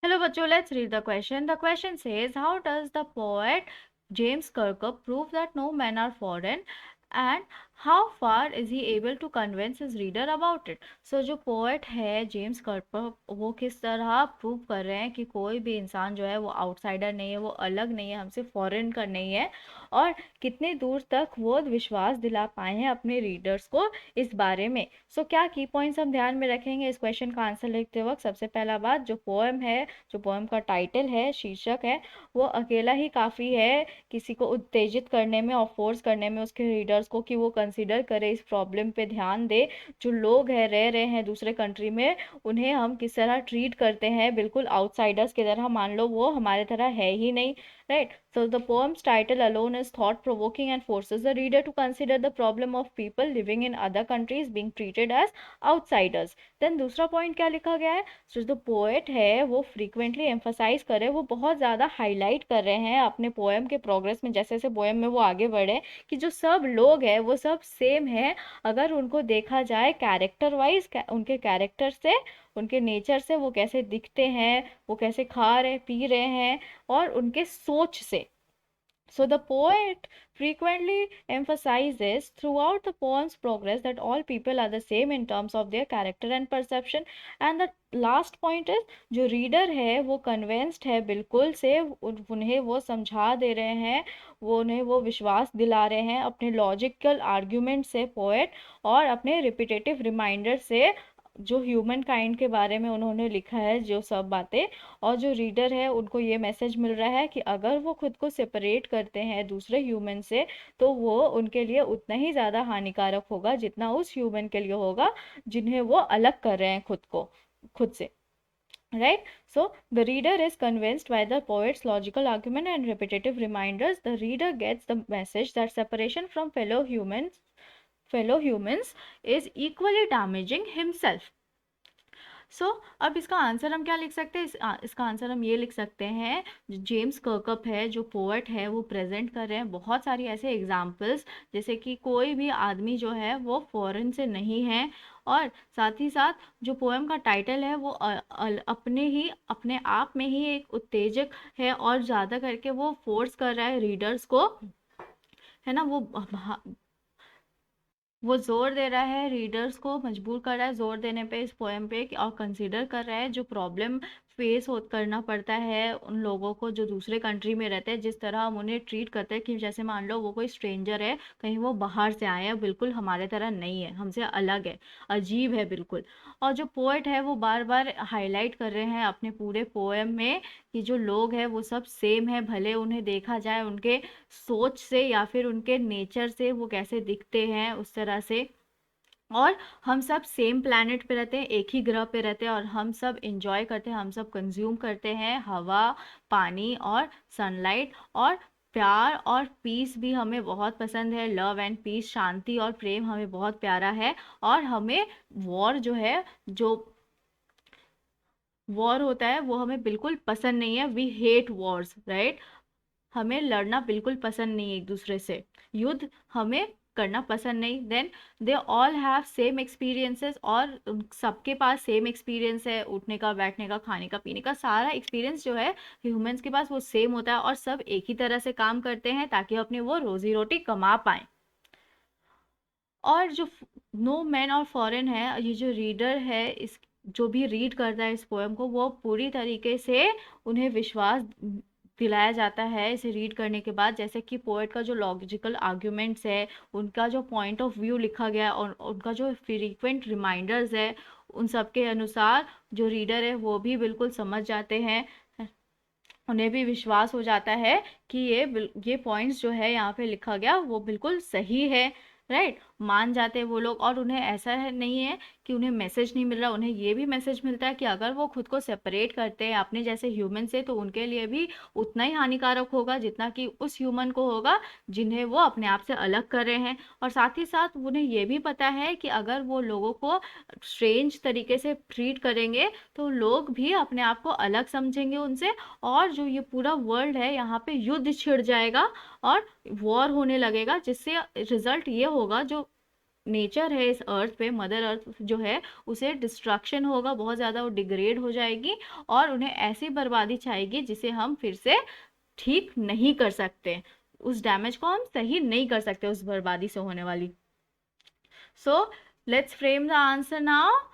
Hello, bachcho. Let's read the question. The question says, how does the poet James Kirkup prove that no men are foreign, and how far is he able to convince his reader about it? So जो poet है James कर्कप वो किस तरह prove कर रहे हैं कि कोई भी इंसान जो है वो आउटसाइडर नहीं है, वो अलग नहीं है, हमसे फॉरेन का नहीं है, और कितने दूर तक वो विश्वास दिला पाए हैं अपने रीडर्स को इस बारे में। सो क्या की पॉइंट्स हम ध्यान में रखेंगे इस क्वेश्चन का आंसर लिखते वक्त? सबसे पहला बात, जो पोएम है, जो पोएम का टाइटल है, शीर्षक है, वो अकेला ही काफ़ी है किसी को उत्तेजित करने में और फोर्स करने में उसके रीडर्स को कि वो कंसिडर करे, इस प्रॉब्लम पे ध्यान दे। जो लोग हैं, रह रहे हैं दूसरे कंट्री में, उन्हें हम किस तरह ट्रीट करते हैं, बिल्कुल आउटसाइडर्स की तरह, मान लो वो हमारे तरह है ही नहीं, right? So the poem's title alone is thought provoking and forces the reader to consider the problem of people living in other countries being treated as outsiders. Then दूसरा पॉइंट क्या लिखा गया है? जो तो पोएट है वो फ्रीक्वेंटली एम्फोसाइज करे, वो बहुत ज़्यादा हाईलाइट कर रहे हैं अपने पोएम के प्रोग्रेस में, जैसे जैसे पोएम में वो आगे बढ़े, कि जो सब लोग हैं वो सब सेम है अगर उनको देखा जाए कैरेक्टर वाइज, उनके कैरेक्टर से, उनके नेचर से, वो कैसे दिखते हैं, वो कैसे खा रहे पी रहे हैं, और उनके सोच से। So the poet frequently emphasizes throughout the poem's progress that all people are the same in terms of their character and perception. And the last point is, जो रीडर है वो कन्विंस्ड है बिल्कुल से, उन्हें वो समझा दे रहे हैं, वो उन्हें वो विश्वास दिला रहे हैं अपने लॉजिकल आर्ग्यूमेंट से पोएट, और अपने रिपीटेटिव रिमाइंडर से, जो ह्यूमन काइंड के बारे में उन्होंने लिखा है जो सब बातें। और जो रीडर है उनको ये मैसेज मिल रहा है कि अगर वो खुद को सेपरेट करते हैं दूसरे ह्यूमन से, तो वो उनके लिए उतना ही ज़्यादा हानिकारक होगा जितना उस ह्यूमन के लिए होगा जिन्हें वो अलग कर रहे हैं खुद से, right? So the reader is convinced by the poet's logical argument and repetitive reminders. The reader gets the message that separation from fellow humans is equally damaging himself. अब इसका आंसर हम क्या लिख सकते हैं? इसका आंसर हम ये लिख सकते हैं, जो जेम्स कर्कप है, जो पोएट है, वो प्रेजेंट कर रहे हैं बहुत सारी ऐसे एग्जाम्पल्स, जैसे कि कोई भी आदमी जो है वो फॉरेन से नहीं है, और साथ ही साथ जो पोएम का टाइटल है वो अपने आप में ही एक उत्तेजक है, और ज़्यादा करके वो फोर्स कर रहा है रीडर्स को, है ना, वो जोर दे रहा है, रीडर्स को मजबूर कर रहा है जोर देने पे इस पोएम पे, और कंसीडर कर रहा है जो प्रॉब्लम फेस हो करना पड़ता है उन लोगों को जो दूसरे कंट्री में रहते हैं, जिस तरह हम उन्हें ट्रीट करते हैं, कि जैसे मान लो वो कोई स्ट्रेंजर है, कहीं वो बाहर से आए हैं, बिल्कुल हमारे तरह नहीं है, हमसे अलग है, अजीब है बिल्कुल। और जो पोएट है वो बार बार हाईलाइट कर रहे हैं अपने पूरे पोएम में कि जो लोग हैं वो सब सेम है, भले उन्हें देखा जाए उनके सोच से या फिर उनके नेचर से वो कैसे दिखते हैं उस तरह से, और हम सब सेम प्लैनेट पे रहते हैं, एक ही ग्रह पे रहते हैं, और हम सब इंजॉय करते हैं, हम सब कंज्यूम करते हैं हवा, पानी और सनलाइट, और प्यार और पीस भी हमें बहुत पसंद है, लव एंड पीस, शांति और प्रेम हमें बहुत प्यारा है। और हमें वॉर जो है, जो वॉर होता है वो हमें बिल्कुल पसंद नहीं है, वी हेट वॉर्स, राइट? हमें लड़ना बिल्कुल पसंद नहीं है एक दूसरे से, युद्ध हमें करना पसंद नहीं। Then they all have same experiences, और सबके पास सेम एक्सपीरियंस है, उठने का, बैठने का, खाने का, पीने का, सारा एक्सपीरियंस जो है ह्यूमंस के पास वो सेम होता है, और सब एक ही तरह से काम करते हैं ताकि अपनी वो रोजी रोटी कमा पाएं। और जो नो मैन और फॉरेन है, ये जो रीडर है, इस जो भी रीड करता है इस पोएम को, वो पूरी तरीके से उन्हें विश्वास दिलाया जाता है इसे रीड करने के बाद, जैसे कि पोएट का जो लॉजिकल आर्ग्यूमेंट्स है, उनका जो पॉइंट ऑफ व्यू लिखा गया, और उनका जो फ्रीक्वेंट रिमाइंडर्स है, उन सब के अनुसार जो रीडर है वो भी बिल्कुल समझ जाते हैं, उन्हें भी विश्वास हो जाता है कि ये पॉइंट्स जो है यहाँ पे लिखा गया वो बिल्कुल सही है, राइट? मान जाते हैं वो लोग, और उन्हें ऐसा है नहीं है कि उन्हें मैसेज नहीं मिल रहा, उन्हें ये भी मैसेज मिलता है कि अगर वो खुद को सेपरेट करते हैं अपने जैसे ह्यूमन से, तो उनके लिए भी उतना ही हानिकारक होगा जितना कि उस ह्यूमन को होगा जिन्हें वो अपने आप से अलग कर रहे हैं। और साथ ही साथ उन्हें ये भी पता है कि अगर वो लोगों को स्ट्रेंज तरीके से ट्रीट करेंगे तो लोग भी अपने आप को अलग समझेंगे उनसे, और जो ये पूरा वर्ल्ड है यहाँ पे युद्ध छिड़ जाएगा और वॉर होने लगेगा, जिससे रिजल्ट ये होगा, जो नेचर है इस अर्थ पे, मदर अर्थ जो है उसे डिस्ट्रक्शन होगा, बहुत ज़्यादा वो डिग्रेड हो जाएगी और उन्हें ऐसी बर्बादी चाहिए जिसे हम फिर से ठीक नहीं कर सकते, उस डैमेज को हम सही नहीं कर सकते उस बर्बादी से होने वाली। So let's frame the answer now.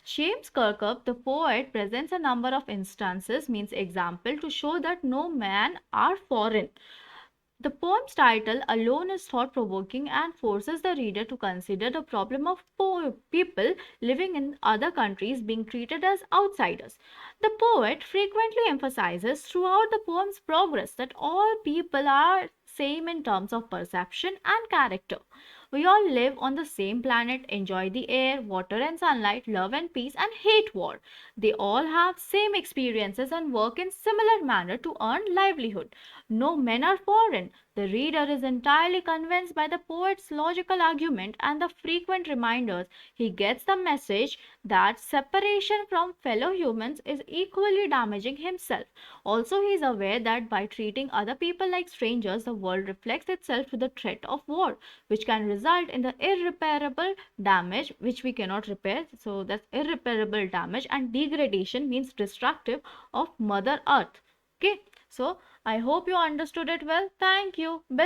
James Kirkup, the poet, presents a number of instances, means example, to show that no man are foreign. The poem's title alone is thought-provoking and forces the reader to consider the problem of people living in other countries being treated as outsiders. The poet frequently emphasizes throughout the poem's progress that all people are same in terms of perception and character. We all live on the same planet, enjoy the air, water and sunlight, love and peace and hate war. They all have same experiences and work in similar manner to earn livelihood. No men are foreign. The reader is entirely convinced by the poet's logical argument and the frequent reminders. He gets the message that separation from fellow humans is equally damaging himself. Also, he is aware that by treating other people like strangers, the world reflects itself to the threat of war, which can result in the irreparable damage which we cannot repair. So, that's irreparable damage, and degradation means destructive of Mother Earth. Okay, so I hope you understood it well. Thank you.